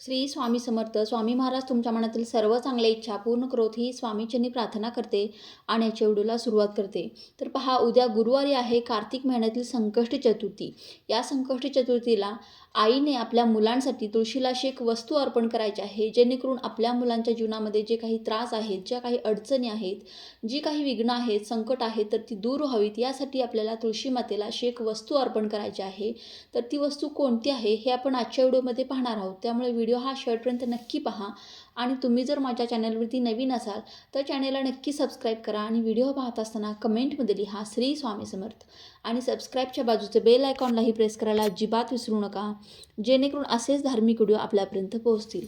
श्री स्वामी समर्थ. स्वामी महाराज तुमच्या मनातील सर्व चांगल्या इच्छा पूर्ण करोत ही स्वामीचरणी प्रार्थना करते आणि याच्या व्हिडिओला सुरुवात करते. तर पहा, उद्या गुरुवारी आहे कार्तिक महिन्यातील संकष्टी चतुर्थी. या संकष्टी चतुर्थीला आईने आपल्या मुलांसाठी तुळशीला अशी एक वस्तू अर्पण करायची आहे, जेणेकरून आपल्या मुलांच्या जीवनामध्ये जे काही त्रास आहेत, ज्या काही अडचणी आहेत, जी काही विघ्न आहेत, संकट आहेत, तर ती दूर व्हावीत यासाठी आपल्याला तुळशी मातेला अशी एक वस्तू अर्पण करायची आहे. तर ती वस्तू कोणती आहे हे आपण आजच्या व्हिडिओमध्ये पाहणार आहोत. त्यामुळे व्हिडिओ हा शेवटपर्यंत नक्की पहा. आणि तुम्ही जर माझ्या चॅनलवरती नवीन असाल तर चॅनलला नक्की सबस्क्राईब करा आणि व्हिडिओ पाहत असताना कमेंटमध्ये लिहा श्री स्वामी समर्थ. आणि सबस्क्राईबच्या बाजूचे बेल आयकॉनलाही प्रेस करायला अजिबात विसरू नका, जेणेकरून असेच धार्मिक व्हिडिओ आपल्यापर्यंत पोहोचतील.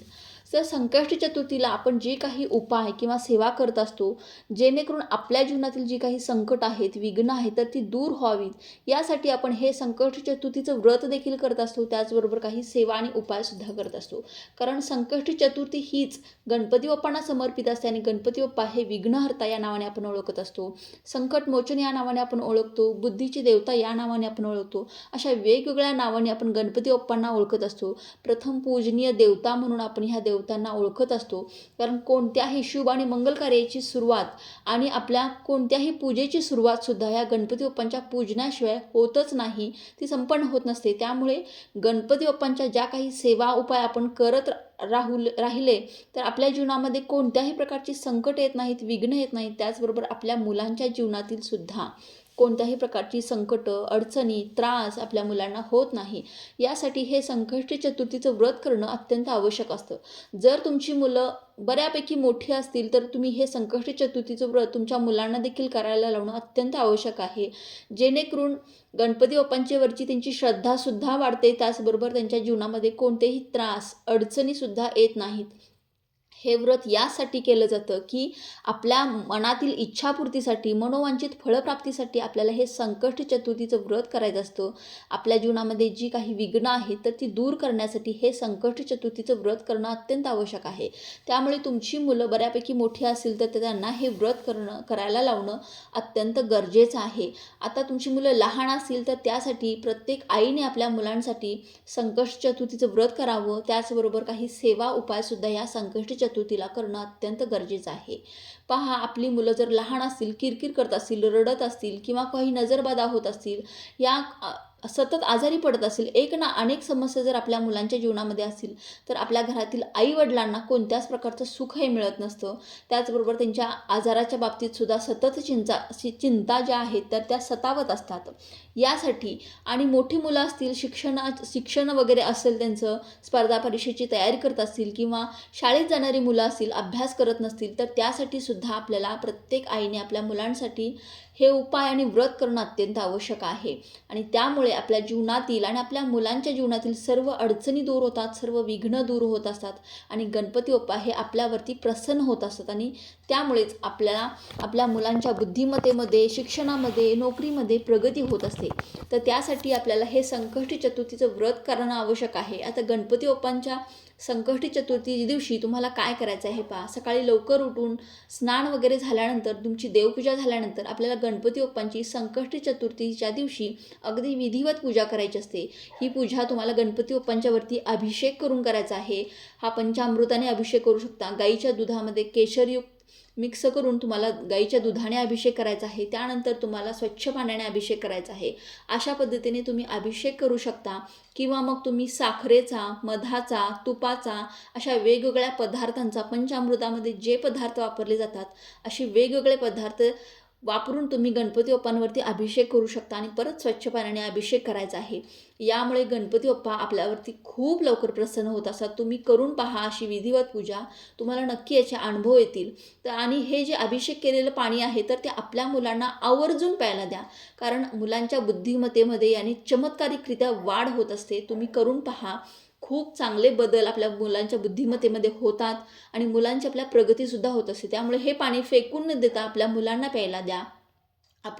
तर संकष्टी चतुर्थीला आपण जे काही उपाय किंवा सेवा करत असतो, जेणेकरून आपल्या जीवनातील जी काही संकट आहेत, विघ्न आहेत, तर ती दूर व्हावीत यासाठी आपण हे संकष्टी चतुर्थीचं व्रत देखील करत असतो. त्याचबरोबर काही सेवा आणि उपायसुद्धा करत असतो. कारण संकष्टी चतुर्थी हीच गणपती बाप्पांना समर्पित असते आणि गणपती बाप्पा हे विघ्नहर्ता या नावाने आपण ओळखत असतो. संकटमोचन या नावाने आपण ओळखतो. बुद्धीची देवता या नावाने आपण ओळखतो. अशा वेगवेगळ्या नावाने आपण गणपती बाप्पांना ओळखत असतो. प्रथम पूजनीय देवता म्हणून आपण ह्या देवतांना ओळखत असतो. कारण कोणत्याही शुभ आणि मंगल कार्याची सुरुवात आणि आपल्या कोणत्याही पूजेची सुरुवातसुद्धा या गणपती बाप्पांच्या पूजनाशिवाय होतच नाही, ती संपन्न होत नसते. त्यामुळे गणपती बाप्पांच्या ज्या काही सेवा उपाय आपण करत राहिले तर आपल्या जीवनामध्ये कोणत्याही प्रकारची संकट येत नाहीत, विघ्न येत नाहीत. त्याचबरोबर आपल्या मुलांच्या जीवनातील सुद्धा कोणत्याही प्रकारची संकट, अडचणी, त्रास आपल्या मुलांना होत नाही. यासाठी हे संकष्टी चतुर्थीचं व्रत करणं अत्यंत आवश्यक असतं. जर तुमची मुलं बऱ्यापैकी मोठी असतील तर तुम्ही हे संकष्टी चतुर्थीचं व्रत तुमच्या मुलांना देखील करायला लावणं अत्यंत आवश्यक आहे, जेणेकरून गणपती बाप्पांच्या वरची त्यांची श्रद्धासुद्धा वाढते. त्याचबरोबर त्यांच्या जीवनामध्ये कोणतेही त्रास, अडचणीसुद्धा येत नाहीत. हे व्रत यासाठी केलं जातं की आपल्या मनातील इच्छापूर्तीसाठी, मनोवांछित फळप्राप्तीसाठी आपल्याला हे संकष्टी चतुर्थीचं व्रत करायचं असतं. आपल्या जीवनामध्ये जी काही विघ्न आहेत तर ती दूर करण्यासाठी हे संकष्टी चतुर्थीचं व्रत करणं अत्यंत आवश्यक आहे. त्यामुळे तुमची मुलं बऱ्यापैकी मोठी असतील तर त्यांना हे व्रत करायला लावणं अत्यंत गरजेचं आहे. आता तुमची मुलं लहान असतील तर त्यासाठी प्रत्येक आईने आपल्या मुलांसाठी संकष्टी चतुर्थीचं व्रत करावं. त्याचबरोबर काही सेवा उपायसुद्धा या संकष्टी चतुर्थीला करणं अत्यंत गरजेचं आहे. पहा, आपली मुलं जर लहान असतील, किरकिर करत असतील, रडत असतील किंवा काही नजरबाधा होत असतील, या सतत आजारी पडत असेल, एक ना अनेक समस्या जर आपल्या मुलांच्या जीवनामध्ये असतील तर आपल्या घरातील आईवडिलांना कोणत्याच प्रकारचं सुख हे मिळत नसतं. त्याचबरोबर त्यांच्या आजाराच्या बाबतीत सुद्धा सतत चिंता ज्या आहेत तर त्या सतावत असतात. यासाठी आणि मोठी मुलं असतील, शिक्षण वगैरे असेल, त्यांचं स्पर्धा परीक्षेची तयारी करत असतील किंवा शाळेत जाणारी मुलं असतील, अभ्यास करत नसतील, तर त्यासाठी सुद्धा आपल्याला प्रत्येक आईने आपल्या मुलांसाठी हे उपाय आणि व्रत करणं अत्यंत आवश्यक आहे. आणि त्यामुळे आपल्या जीवनातील आणि आपल्या मुलांच्या जीवनातील सर्व अडचणी दूर होतात, सर्व विघ्न दूर होत असतात आणि गणपती बाप्पा हे आपल्यावरती प्रसन्न होत असतात. आणि त्यामुळेच आपल्याला आपल्या मुलांच्या बुद्धिमत्तेमध्ये, शिक्षणामध्ये, नोकरीमध्ये प्रगती होत असते. तर त्यासाठी आपल्याला हे संकष्टी चतुर्थीचं व्रत करणं आवश्यक आहे. आता गणपती बाप्पांच्या संकष्टी चतुर्थी दिवशी तुम्हाला काय करायचं आहे पहा. सकाळी लवकर उठून स्नान वगैरे झाल्यानंतर, तुमची देवपूजा झाल्यानंतर आपल्याला गणपती बाप्पांची संकष्टी चतुर्थीच्या दिवशी अगदी विधिवत पूजा करायची असते. ही पूजा तुम्हाला गणपती बाप्पांच्या वरती अभिषेक करून करायचा आहे. हा पंचामृताने अभिषेक करू शकता. गाईच्या दुधामध्ये केशरयुक्त मिक्स करून तुम्हाला गाईच्या दुधाने अभिषेक करायचा आहे. त्यानंतर तुम्हाला स्वच्छ पाण्याने अभिषेक करायचा आहे. अशा पद्धतीने तुम्ही अभिषेक करू शकता. किंवा मग तुम्ही साखरेचा, मधाचा, तुपाचा अशा वेगवेगळ्या पदार्थांचा, पंचामृतामध्ये जे पदार्थ वापरले जातात असे वेगवेगळे पदार्थ वापरून तुम्ही गणपती बाप्पांवरती अभिषेक करू शकता आणि परत स्वच्छ पाण्याने अभिषेक करायचा आहे. यामुळे गणपती बाप्पा आपल्यावरती खूप लवकर प्रसन्न होत असतात. तुम्ही करून पहा अशी विधिवत पूजा, तुम्हाला नक्की याचे अनुभव येतील. तर आणि हे जे अभिषेक केलेलं पाणी आहे तर ते आपल्या मुलांना आवर्जून प्यायला द्या. कारण मुलांच्या बुद्धिमत्तेमध्ये आणि चमत्कारिकरित्या वाढ होत असते. तुम्ही करून पहा. खूप चांगले बदल आपल्या मुलांच्या बुद्धिमत्तेमध्ये होतात आणि मुलांची आपल्या प्रगतीसुद्धा होत असते. त्यामुळे हे पाणी फेकून न देता आपल्या मुलांना प्यायला द्या.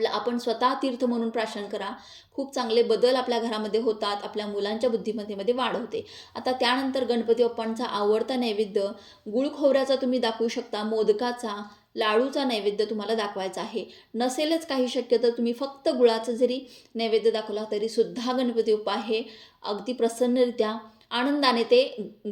आपण स्वतः तीर्थ म्हणून प्राशन करा. खूप चांगले बदल आपल्या घरामध्ये होतात. आपल्या मुलांच्या बुद्धिमत्तेमध्ये वाढ होते. आता त्यानंतर गणपती बाप्पांचा आवडता नैवेद्य गुळ खोबऱ्याचा तुम्ही दाखवू शकता. मोदकाचा, लाडूचा नैवेद्य तुम्हाला दाखवायचा आहे. नसेलच काही शक्य तर तुम्ही फक्त गुळाचा जरी नैवेद्य दाखवला तरी सुद्धा गणपती बाप्पा हे अगदी प्रसन्नरित्या आनंदाने ते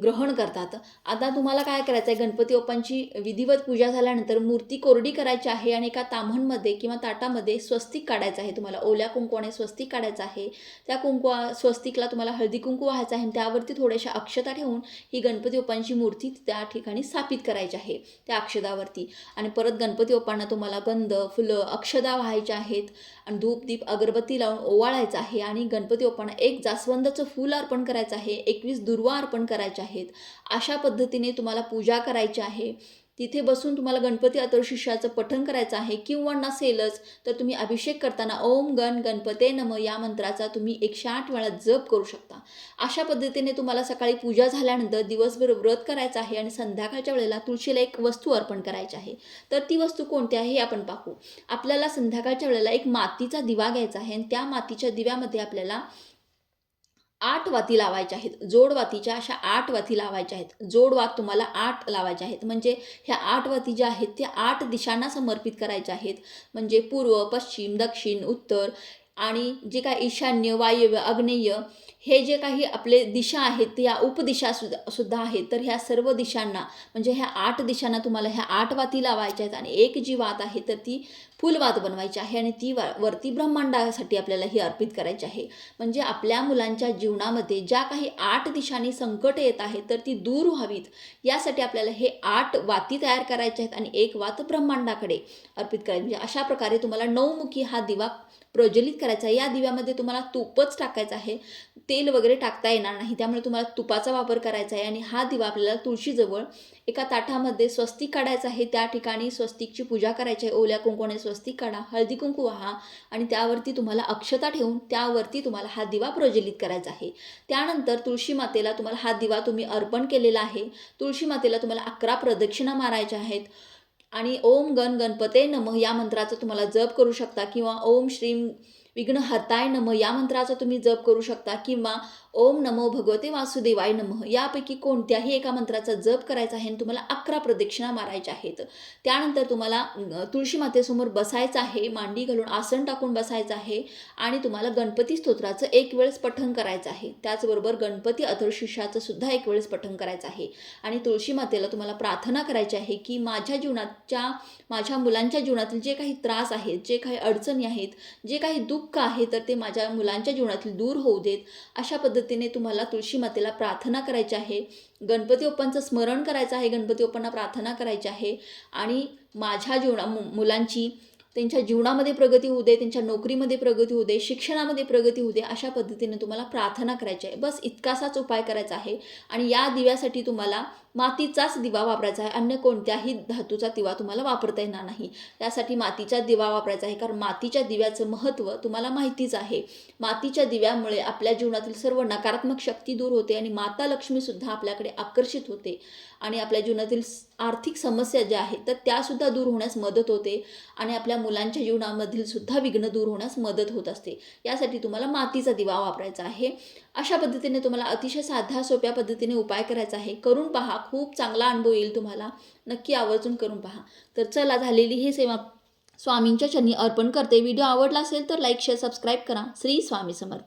ग्रहण करतात. आता तुम्हाला काय करायचं आहे, गणपती बाप्पांची विधिवत पूजा झाल्यानंतर मूर्ती कोरडी करायची आहे आणि एका ताम्हणमध्ये किंवा ताटामध्ये स्वस्तिक काढायचं आहे. तुम्हाला ओल्या कुंकवाने स्वस्तिक काढायचं आहे. त्या स्वस्तिकला तुम्हाला हळदी कुंकू व्हायचं आहे आणि त्यावरती थोड्याशा अक्षता ठेवून ही गणपती बाप्पांची मूर्ती त्या ठिकाणी स्थापित करायची आहे त्या अक्षदावरती. आणि परत गणपती बाप्पांना तुम्हाला गंध, फुलं, अक्षदा व्हायच्या आहेत आणि धूप, दीप, अगरबत्ती लावून ओवाळायचं आहे आणि गणपती बाप्पांना एक जास्वंदाचं फूल अर्पण करायचं आहे, 21 दुर्वा अर्पण करायच्या आहेत. अशा पद्धतीने तुम्हाला पूजा करायची आहे. तिथे बसून तुम्हाला गणपती अथर्वशीर्षाचं पठण करायचं आहे किंवा नसेलच तर तुम्ही अभिषेक करताना ओम गण गणपते नमः या मंत्राचा तुम्ही 108 वेळा जप करू शकता. अशा पद्धतीने तुम्हाला सकाळी पूजा झाल्यानंतर दिवसभर व्रत करायचं आहे आणि संध्याकाळच्या वेळेला तुळशीला एक वस्तू अर्पण करायची आहे. तर ती वस्तू कोणती आहे हे आपण पाहू. आपल्याला संध्याकाळच्या वेळेला एक मातीचा दिवा घ्यायचा आहे आणि त्या मातीच्या दिव्यामध्ये आपल्याला 8 वाती लावायच्या आहेत. जोडवातीच्या अशा 8 वाती लावायच्या आहेत. जोडवात तुम्हाला 8 लावायच्या आहेत. म्हणजे ह्या 8 वाती ज्या आहेत त्या 8 दिशांना समर्पित करायच्या आहेत. म्हणजे पूर्व, पश्चिम, दक्षिण, उत्तर आणि जे काही ईशान्य, वायव्य, आग्नेय हे जे काही आपले दिशा आहेत त्या उपदिशा सुद्धा आहेत. तर ह्या सर्व दिशांना म्हणजे ह्या 8 दिशांना तुम्हाला ह्या 8 वाती लावायच्या आहेत आणि एक जी वात आहे तर ती फुलवात बनवायची आहे आणि ती वरती ब्रह्मांडासाठी आपल्याला ही अर्पित करायची आहे. म्हणजे आपल्या मुलांच्या जीवनामध्ये ज्या काही 8 दिशांनी संकट येत आहेत तर ती दूर व्हावीत यासाठी आपल्याला हे 8 वाती तयार करायच्या आहेत आणि एक वात ब्रह्मांडाकडे अर्पित करायची. म्हणजे अशा प्रकारे तुम्हाला 9मुखी हा दिवा प्रज्वलित करायचा आहे. या दिव्यामध्ये तुम्हाला तूपच टाकायचं आहे, तेल वगैरे टाकता येणार नाही. त्यामुळे तुम्हाला तुपाचा वापर करायचा आहे आणि हा दिवा आपल्याला तुळशीजवळ एका ताटामध्ये स्वस्तिक काढायचं आहे. त्या ठिकाणी स्वस्तिकची पूजा करायची आहे. ओल्या कुंकवाने स्वस्तिक काढा, हळदी कुंकू वाहा आणि त्यावरती तुम्हाला अक्षता ठेवून त्यावरती तुम्हाला हा दिवा प्रज्वलित करायचा आहे. त्यानंतर तुळशी मातेला तुम्हाला हा दिवा तुम्ही अर्पण केलेला आहे. तुळशी मातेला तुम्हाला 11 प्रदक्षिणा मारायच्या आहेत आणि ओम गण गणपते नमः या मंत्राचा तुम्हाला जप करू शकता किंवा ओम श्रीम विघ्नहर्ताय नमः या मंत्राचा तुम्ही जप करू शकता किंवा ओम नमो भगवते वासुदेवाय नमः यापैकी कोणत्याही एका मंत्राचा जप करायचा आहे आणि तुम्हाला 11 प्रदक्षिणा मारायच्या आहेत. त्यानंतर तुम्हाला तुळशी मातेसमोर बसायचं आहे, मांडी घालून आसन टाकून बसायचं आहे आणि तुम्हाला गणपती स्तोत्राचं एक वेळेस पठण करायचं आहे. त्याचबरोबर गणपती अथर्वशीर्षाचं सुद्धा एक वेळेस पठण करायचं आहे आणि तुळशी मातेला तुम्हाला प्रार्थना करायची आहे की माझ्या मुलांच्या जीवनातील जे काही त्रास आहेत, जे काही अडचणी आहेत, जे काही दुःख आहे तर ते माझ्या मुलांच्या जीवनातील दूर होऊ देत. अशा पद्धतीने तुम्हाला तुळशी मातेला प्रार्थना करायची आहे. गणपती बाप्पांचं स्मरण करायचं आहे, गणपती बाप्पांना प्रार्थना करायची आहे आणि माझ्या मुलांची त्यांच्या जीवनामध्ये प्रगती होऊ दे, त्यांच्या नोकरीमध्ये प्रगती होऊ दे, शिक्षणामध्ये प्रगती होऊ दे, अशा पद्धतीने तुम्हाला प्रार्थना करायची आहे. बस इतकासाच उपाय करायचा आहे आणि या दिव्यासाठी तुम्हाला मातीचाच दिवा वापरायचा आहे. अन्य कोणत्याही धातूचा दिवा तुम्हाला वापरता येणार नाही. त्यासाठी मातीचा दिवा वापरायचा आहे कारण मातीच्या दिव्याचं महत्त्व तुम्हाला माहितीच आहे. मातीच्या दिव्यामुळे आपल्या जीवनातील सर्व नकारात्मक शक्ती दूर होते आणि माता लक्ष्मीसुद्धा आपल्याकडे आकर्षित होते आणि आपल्या जीवनातील आर्थिक समस्या ज्या आहेत तर त्यासुद्धा दूर होण्यास मदत होते आणि आपल्या मुलांच्या जीवनामधील सुद्धा विघ्न दूर होण्यास मदत होत असते. यासाठी तुम्हाला मातीचा दिवा वापरायचा आहे. अशा पद्धतीने तुम्हाला अतिशय साध्या सोप्या पद्धतीने उपाय करायचा आहे. करून पहा, खूप चांगला अनुभव येईल तुम्हाला. नक्की आवर्जून करून पहा. तर चला, झालेली ही सेवा स्वामींच्या चरणी अर्पण करते. व्हिडिओ आवडला असेल तर लाईक, शेअर, सबस्क्राईब करा. श्री स्वामी समर्थ.